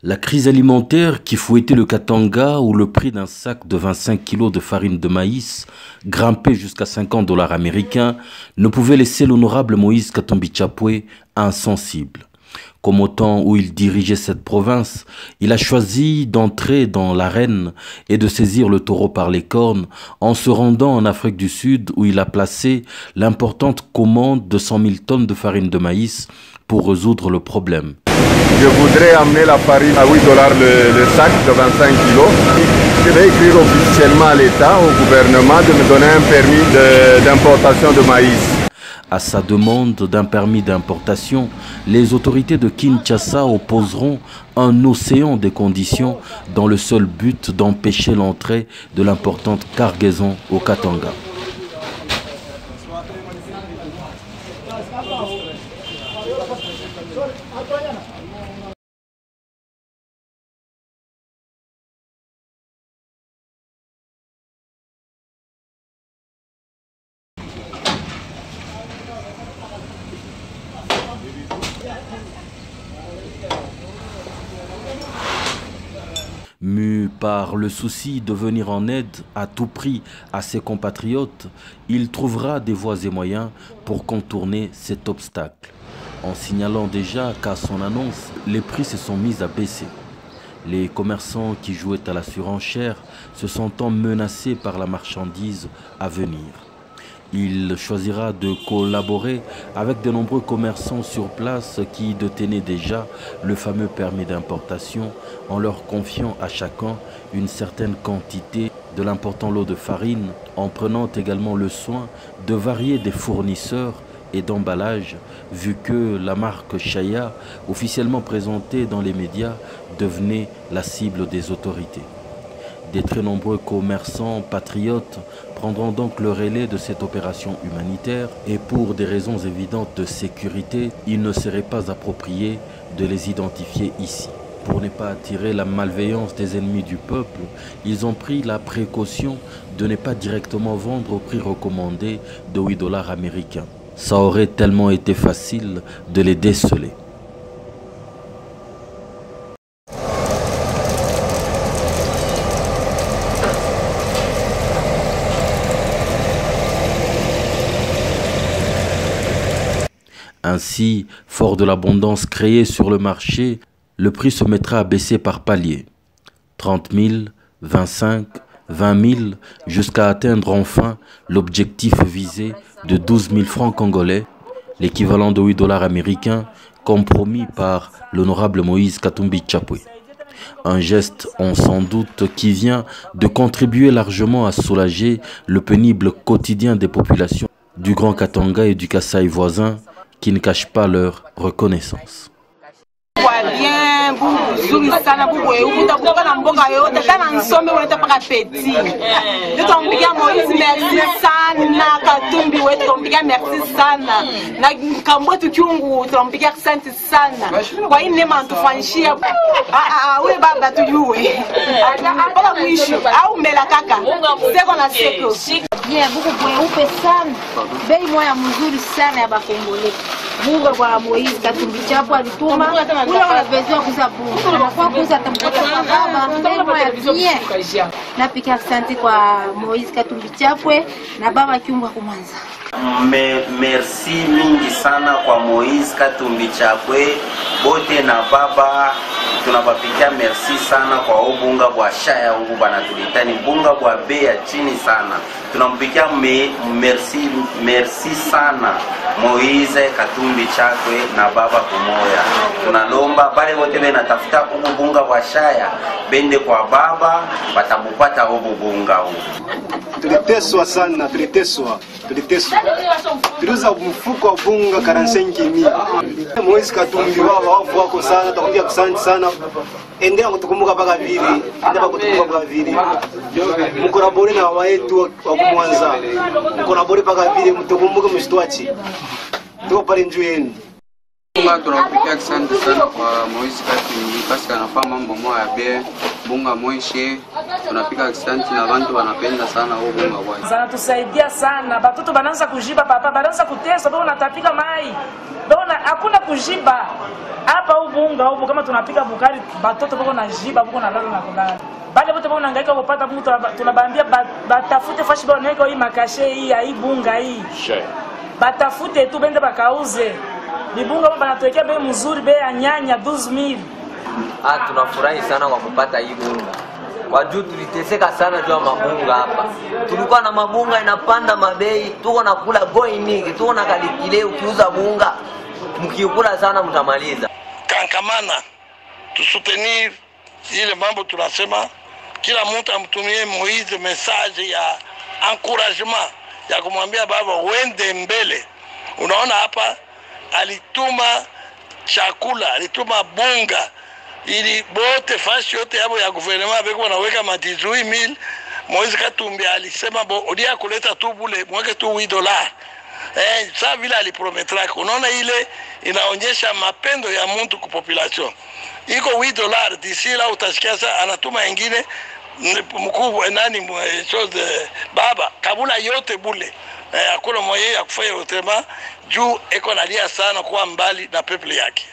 La crise alimentaire qui fouettait le Katanga, où le prix d'un sac de 25 kg de farine de maïs grimpait jusqu'à 50 $ américains, ne pouvait laisser l'honorable Moïse Katumbi Chapwe insensible. Comme au temps où il dirigeait cette province, il a choisi d'entrer dans l'arène et de saisir le taureau par les cornes en se rendant en Afrique du Sud où il a placé l'importante commande de 100 000 tonnes de farine de maïs pour résoudre le problème. Je voudrais amener la farine à 8 $ le sac de 25 kg. Je vais écrire officiellement à l'État, au gouvernement, de me donner un permis d'importation de maïs. À sa demande d'un permis d'importation, les autorités de Kinshasa opposeront un océan de conditions dans le seul but d'empêcher l'entrée de l'importante cargaison au Katanga. Mu par le souci de venir en aide à tout prix à ses compatriotes, il trouvera des voies et moyens pour contourner cet obstacle. En signalant déjà qu'à son annonce, les prix se sont mis à baisser. Les commerçants qui jouaient à la surenchère se sentant menacés par la marchandise à venir. Il choisira de collaborer avec de nombreux commerçants sur place qui détenaient déjà le fameux permis d'importation en leur confiant à chacun une certaine quantité de l'important lot de farine, en prenant également le soin de varier des fournisseurs et d'emballage, vu que la marque Chaya, officiellement présentée dans les médias, devenait la cible des autorités. Des très nombreux commerçants patriotes prendront donc le relais de cette opération humanitaire et pour des raisons évidentes de sécurité, il ne serait pas approprié de les identifier ici. Pour ne pas attirer la malveillance des ennemis du peuple, ils ont pris la précaution de ne pas directement vendre au prix recommandé de 8 $ américains. Ça aurait tellement été facile de les déceler. Ainsi, fort de l'abondance créée sur le marché, le prix se mettra à baisser par paliers. 30 000, 25, 20 000, jusqu'à atteindre enfin l'objectif visé de 12 000 francs congolais, l'équivalent de 8 $ américains, compromis par l'honorable Moïse Katumbi Chapwe. Un geste, on s'en doute, qui vient de contribuer largement à soulager le pénible quotidien des populations du Grand Katanga et du Kasaï voisin, qui ne cachent pas leur reconnaissance. Mungu kwa Moïse Katumbi Chapwe alituma ule wanavezwa kuza bunga kwa kuza tamkota baba bien napika asante kwa Moïse Katumbi Chapwe na baba kiunga kumanza. Merci mingi sana kwa Moïse Katumbi Chapwe bote na baba, tunabapikia merci sana kwa ubunga bwa Chaya huko banatulitani bunga bwa bei ya chini sana. Tunampikia merci sana Moïse Katumbi Chapwe na baba kumoya. Tunalomba bale wote benatafuta ubunga bwa Chaya bende kwa baba batabupata ubunga huo. Tuliteswa sana, tuliteswa. Tuliuza mfuko wa bunga 45,000. Moïse Katumbi wafu wako sana, tutakwambia asante sana. Endelea kutukumbuka mpaka vile, endelea kutukumbuka mpaka vile. Mkolabore na baba yetu wa kumwanza. Mkolabore mpaka vile, mtukumbuke msitwache. Tuko pale njoo yenu. Tunapikia asante sana kwa Moïse Katumbi parce qu'il a fait mambo moya bien bunga mwishe tunapika asante na watu wanapenda sana huo bunga bwana. Sana tusaidia sana. Batoto banaanza kujiba papa, banaanza kutesa bwana natapika mai. Bwana hakuna kujiba. Hapa huu bunga huko kama tunapika bukari batoto bako na jiba bako na lala na kulala. Bale bote bako nahangaika kupata mtu tunabambia batafute fashi bwana naweka hii makashe hii bunga hii. Batafute tu bende bakauze. Ni bunga baba banatuwekea bei mzuri bei ya nyanya 12000. Tunafurahi sana kwa kupata hii bunga. Kwa juu tuliteseka sana juu ya mabunga hapa. Tulikuwa na mabunga inapanda mabei, tuko na kula goi mingi, tuko na kalikile ukiuza bunga, mkiukula sana mtamaliza. Kankamana, tusutenir ile mambo tunasema, kila mtu amtumie Moise message ya encouragement, ya kumwambia baba uende mbele. Unaona hapa, alituma chakula, alituma bunga, ili bote fashi yote hapo ya gouvernement beko wanaweka ma 18000. Moise Katumbi alisema odia kuleta tu bule mweke tu $8. Sasa vile aliprometra. Unaona ile inaonyesha mapendo ya mtu kwa population. Iko $8 d'ici là utasikia sasa anatuma ingine mkubwa nani chose baba kabula yote bule. Hakuna moyo ya kufanya utema juu eko nalia sana kwa mbali na people yake.